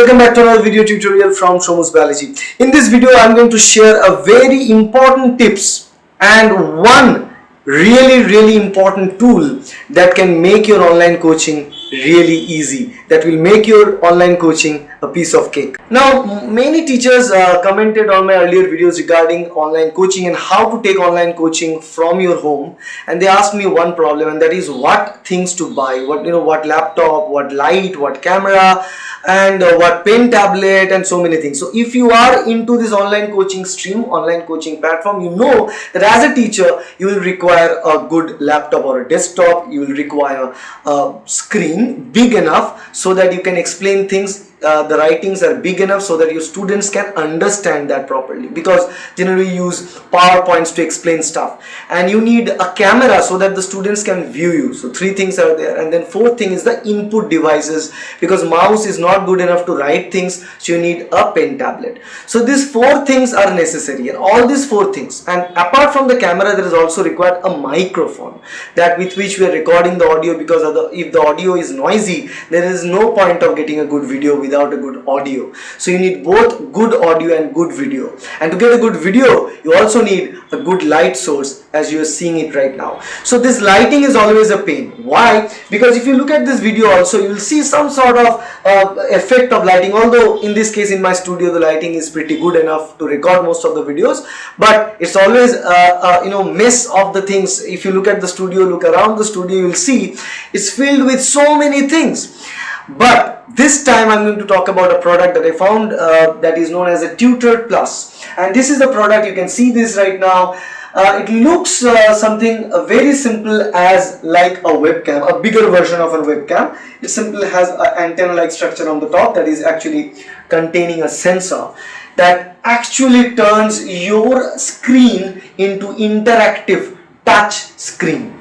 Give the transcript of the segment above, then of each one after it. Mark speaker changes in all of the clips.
Speaker 1: welcome back to another video tutorial from Shomu's Biology. In this video, I'm going to share a very important tips and one really important tool that can make your online coaching really easy, that will make your online coaching a piece of cake. Now, many teachers commented on my earlier videos regarding online coaching and how to take online coaching from your home, and they asked me one problem, and that is what things to buy, what laptop, what light, what camera, and what pen tablet, and so many things. So if you are into this online coaching stream, online coaching platform, you know that as a teacher you will require a good laptop or a desktop. You will require a screen big enough so that you can explain things. The writings are big enough so that your students can understand that properly, because generally you use PowerPoints to explain stuff, and you need a camera so that the students can view you. So three things are there, and then fourth thing is the input devices, because mouse is not good enough to write things, so you need a pen tablet. So these four things are necessary, and all these four things, and apart from the camera there is also required a microphone, that with which we are recording the audio, because if the audio is noisy, there is no point of getting a good video without a good audio. So you need both good audio and good video, and to get a good video you also need a good light source, as you are seeing it right now. So this lighting is always a pain. Why? Because if you look at this video also, you will see some sort of effect of lighting, although in this case in my studio the lighting is pretty good enough to record most of the videos, but it's always mess of the things. If you look at the studio, look around the studio, you will see it's filled with so many things. But this time I'm going to talk about a product that I found that is known as a Tutor Plus, and this is the product. You can see this right now. It looks something very simple, as like a webcam, a bigger version of a webcam. It simply has an antenna-like structure on the top that is actually containing a sensor that actually turns your screen into interactive touch screen.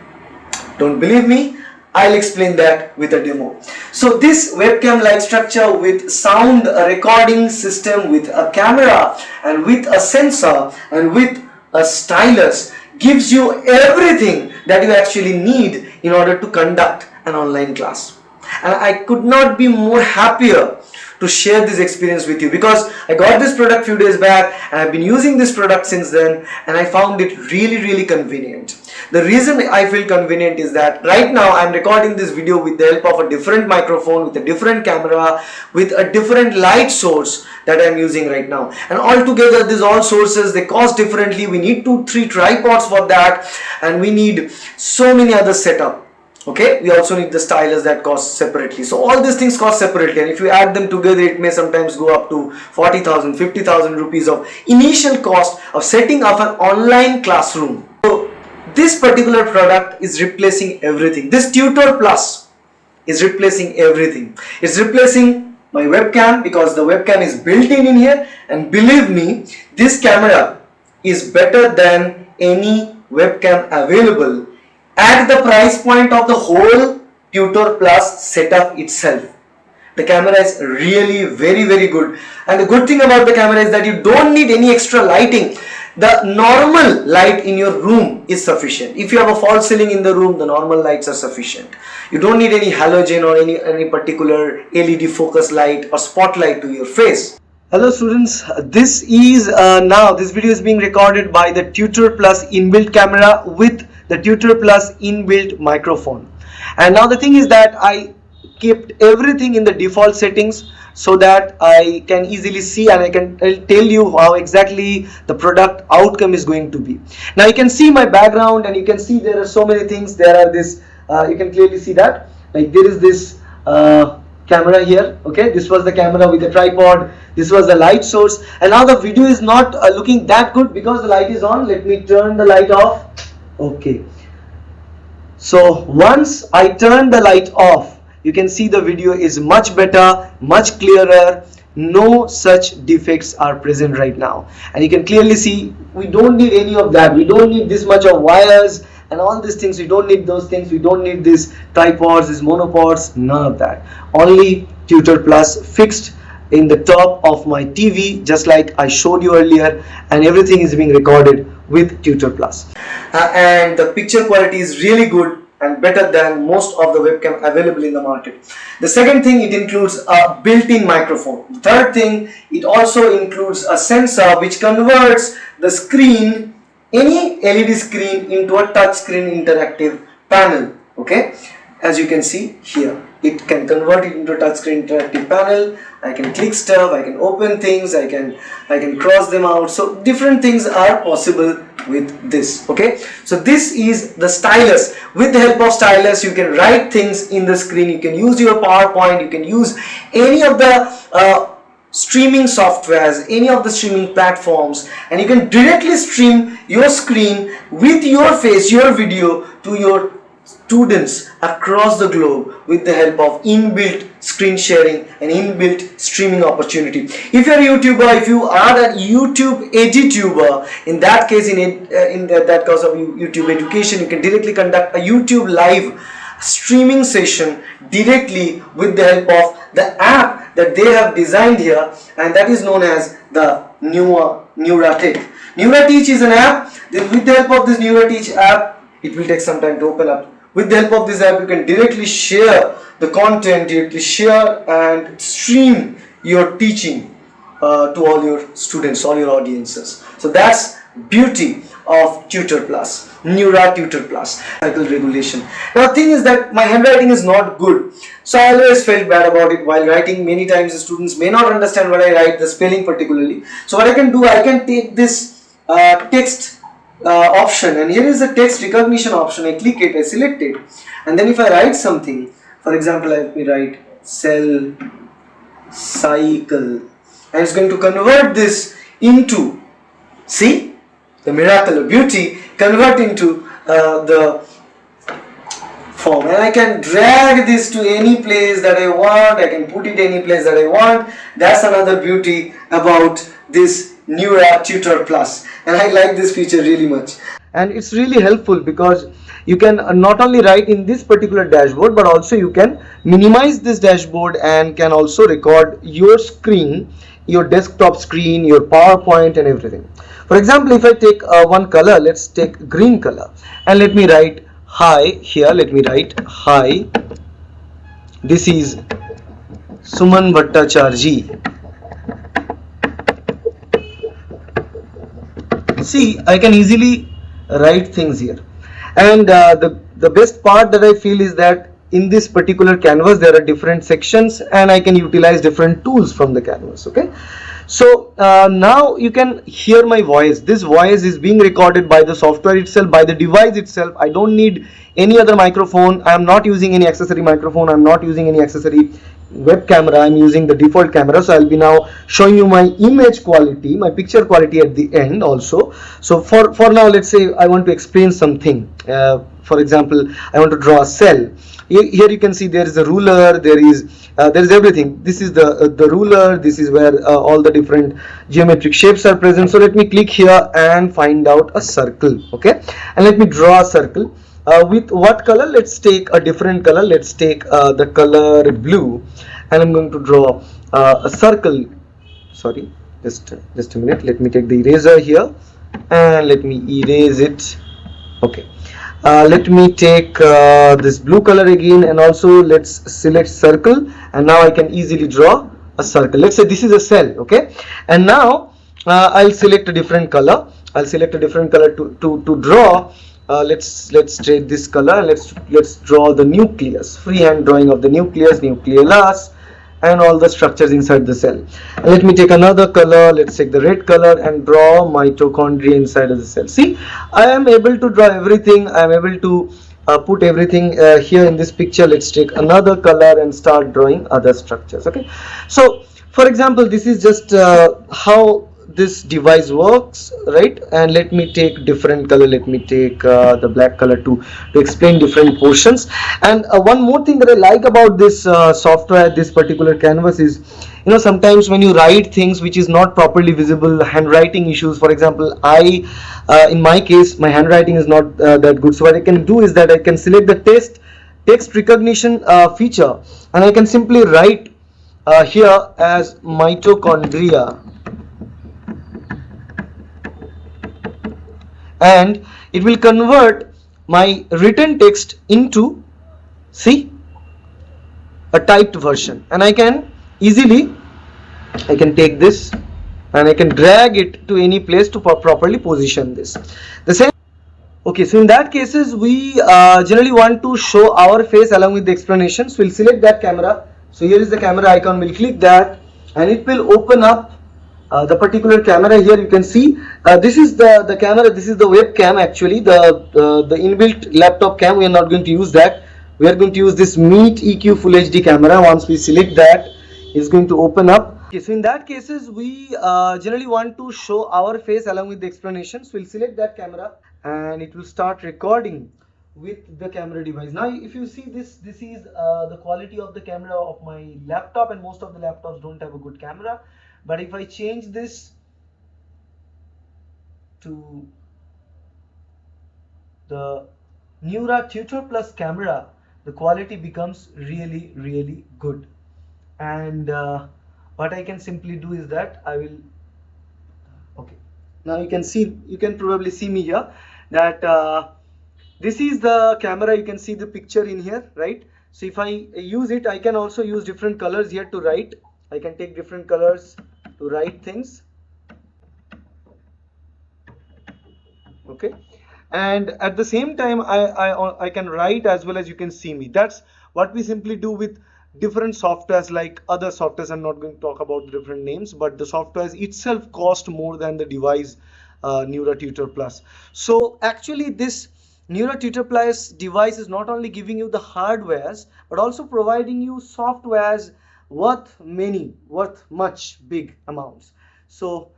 Speaker 1: Don't believe me? I'll explain that with a demo. So this webcam-like structure with sound recording system, with a camera and with a sensor and with a stylus, gives you everything that you actually need in order to conduct an online class. And I could not be more happier to share this experience with you, because I got this product few days back and I've been using this product since then, and I found it really convenient. The reason I feel convenient is that right now I'm recording this video with the help of a different microphone, with a different camera, with a different light source that I'm using right now, and altogether these all sources, they cost differently. We need 2-3 tripods for that, and we need so many other setup. Okay, we also need the stylus that costs separately. So all these things cost separately, and if you add them together, it may sometimes go up to 40,000, 50,000 rupees of initial cost of setting up an online classroom. So this particular product is replacing everything. This Tutor Plus is replacing everything. It's replacing my webcam, because the webcam is built in here, and believe me, this camera is better than any webcam available at the price point of the whole Tutor Plus setup itself. The camera is really very good, and the good thing about the camera is that you don't need any extra lighting. The normal light in your room is sufficient. If you have a false ceiling in the room, the normal lights are sufficient. You don't need any halogen or any particular LED focus light or spotlight to your face. Hello students, this video is being recorded by the Tutor Plus inbuilt camera with the Tutor Plus inbuilt microphone. And now the thing is that I kept everything in the default settings so that I can easily see, and I can tell you how exactly the product outcome is going to be. Now you can see my background, and you can see there are so many things. There are this, you can clearly see that, like there is this camera here. Okay, this was the camera with the tripod. This was the light source, and now the video is not looking that good because the light is on. Let me turn the light off. Okay, so once I turn the light off, you can see the video is much better, much clearer. No such defects are present right now, and you can clearly see we don't need any of that. We don't need this much of wires and all these things. We don't need those things. We don't need these tripods, these monopods, none of that. Only Tutor Plus fixed in the top of my TV, just like I showed you earlier, and everything is being recorded with Tutor Plus. And the picture quality is really good. and better than most of the webcam available in the market. The second thing, it includes a built-in microphone. The third thing, it also includes a sensor which converts the screen, any LED screen, into a touch screen interactive panel. Okay, as you can see here, it can convert it into a touchscreen interactive panel. I can click stuff, I can open things, I can cross them out. So different things are possible with this. Okay, so this is the stylus. With the help of stylus, you can write things in the screen. You can use your PowerPoint, you can use any of the streaming softwares, any of the streaming platforms, and you can directly stream your screen with your face, your video, to your students across the globe with the help of inbuilt screen sharing and inbuilt streaming opportunity. If you're a YouTuber, if you are a YouTube edituber, in that case, in that case of YouTube education, you can directly conduct a YouTube live streaming session directly with the help of the app that they have designed here, and that is known as the NeuraTeach. NeuraTeach is an app. With the help of this NeuraTeach app, it will take some time to open up. With the help of this app, you can directly share the content, directly share and stream your teaching to all your students, all your audiences. So that's beauty of Tutor Plus, Tutor Plus, cycle regulation. Now the thing is that my handwriting is not good, so I always felt bad about it while writing. Many times the students may not understand what I write, the spelling particularly. So what I can do, I can take this text option, and here is the text recognition option. I click it, I select it, and then if I write something, for example, let me write cell cycle, and it's going to convert this into, see, the miracle of beauty, convert into the form, and I can drag this to any place that I want. I can put it any place that I want. That's another beauty about this Tutor Plus, and I like this feature really much, and it's really helpful because you can not only write in this particular dashboard, but also you can minimize this dashboard and can also record your screen, your desktop screen, your PowerPoint and everything. For example, if I take one color, let's take green color, and let me write hi here. Let me write hi, this is Suman Bhattacharji. See, I can easily write things here, and the best part that I feel is that in this particular canvas there are different sections, and I can utilize different tools from the canvas. Okay, so now you can hear my voice. This voice is being recorded by the software itself, by the device itself. I don't need any other microphone. I am not using any accessory microphone. I am not using any accessory web camera. I'm using the default camera. So I'll be now showing you my image quality, my picture quality at the end also. So for now, let's say I want to explain something. For example, I want to draw a cell. Here you can see there is a ruler, there is everything. This is the ruler. This is where all the different geometric shapes are present. So let me click here and find out a circle. Okay, and let me draw a circle. With what color? Let's take a different color. Let's take the color blue, and I'm going to draw a circle. Sorry, just a minute. Let me take the eraser here and let me erase it. Okay, let me take this blue color again, and also let's select circle, and now I can easily draw a circle. Let's say this is a cell. Okay, and now I'll select a different color. I'll select a different color to draw. Let's trade this color, and let's draw the nucleus, freehand drawing of the nucleus, and all the structures inside the cell. And let me take another color. Let's take the red color and draw mitochondria inside of the cell. See, I am able to draw everything. I am able to put everything here in this picture. Let's take another color and start drawing other structures. Okay, so for example, this is just how this device works, right? And let me take different color. Let me take the black color to explain different portions. And one more thing that I like about this software, this particular canvas, is, you know, sometimes when you write things which is not properly visible, handwriting issues. For example, in my case, my handwriting is not that good. So what I can do is that I can select the text recognition feature, and I can simply write here as mitochondria, and it will convert my written text into, see, a typed version, and I can easily, I can take this and I can drag it to any place to properly position this. The same. Okay, so in that cases we generally want to show our face along with the explanations. We'll select that camera. So here is the camera icon. We'll click that and it will open up the particular camera. Here you can see this is the camera. This is the webcam, actually the inbuilt laptop cam. We are not going to use that. We are going to use this Meet EQ Full HD camera. Once we select that, it's going to open up. Okay, so in that cases we generally want to show our face along with the explanations. We'll select that camera and it will start recording with the camera device. Now if you see this is the quality of the camera of my laptop, and most of the laptops don't have a good camera. But if I change this to the Neura Tutor Plus camera, the quality becomes really good. And what I can simply do is that I will, okay, now you can see, you can probably see me here, that this is the camera. You can see the picture in here, right? So if I use it, I can also use different colors here to write. I can take different colors to write things, okay, and at the same time I can write as well as you can see me. That's what we simply do with different softwares, like other softwares. I'm not going to talk about the different names, but the softwares itself cost more than the device Neura Tutor Plus. So actually this Neura Tutor Plus device is not only giving you the hardwares but also providing you softwares worth much big amounts. So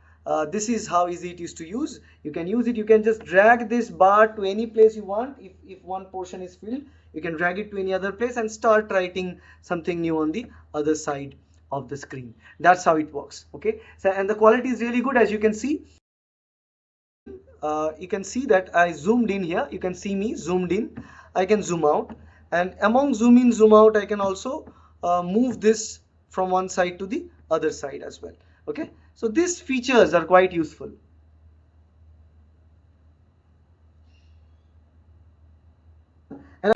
Speaker 1: this is how easy it is to use. You can use it. You can just drag this bar to any place you want. If one portion is filled, you can drag it to any other place and start writing something new on the other side of the screen. That's how it works. Okay, so and the quality is really good. As you can see, you can see that I zoomed in here. You can see me zoomed in. I can zoom out, and among zoom in, zoom out, I can also move this from one side to the other side as well. Okay, so these features are quite useful.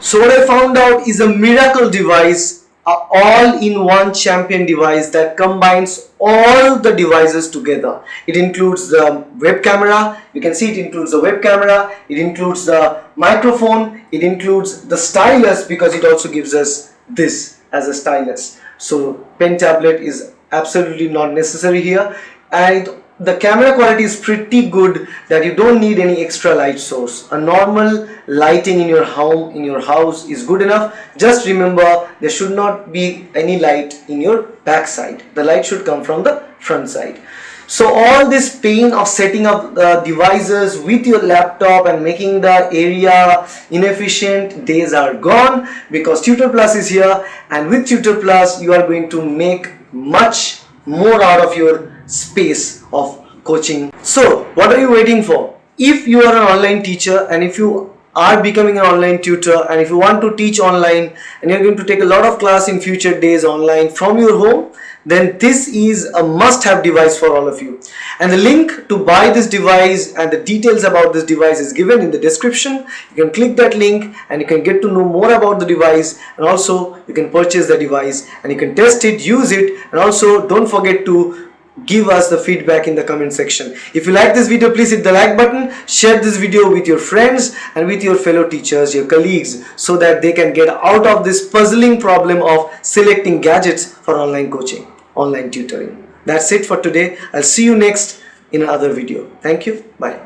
Speaker 1: So what I found out is a miracle device, a all-in-one champion device that combines all the devices together. It includes the web camera. You can see it includes the web camera. It includes the microphone. It includes the stylus, because it also gives us this as a stylus. So pen tablet is absolutely not necessary here, and the camera quality is pretty good that you don't need any extra light source. A normal lighting in your home, in your house, is good enough. Just remember, there should not be any light in your back side. The light should come from the front side. So all this pain of setting up devices with your laptop and making the area inefficient days are gone, because Tutor Plus is here, and with Tutor Plus you are going to make much more out of your space of coaching. So what are you waiting for? If you are an online teacher, and if you are becoming an online tutor, and if you want to teach online and you're going to take a lot of class in future days online from your home, then this is a must-have device for all of you. And the link to buy this device and the details about this device is given in the description. You can click that link and you can get to know more about the device, and also you can purchase the device and you can test it, use it, and also don't forget to give us the feedback in the comment section. If you like this video, please hit the like button, share this video with your friends and with your fellow teachers, your colleagues, so that they can get out of this puzzling problem of selecting gadgets for online coaching, online tutoring. That's it for today. I'll see you next in another video. Thank you. Bye.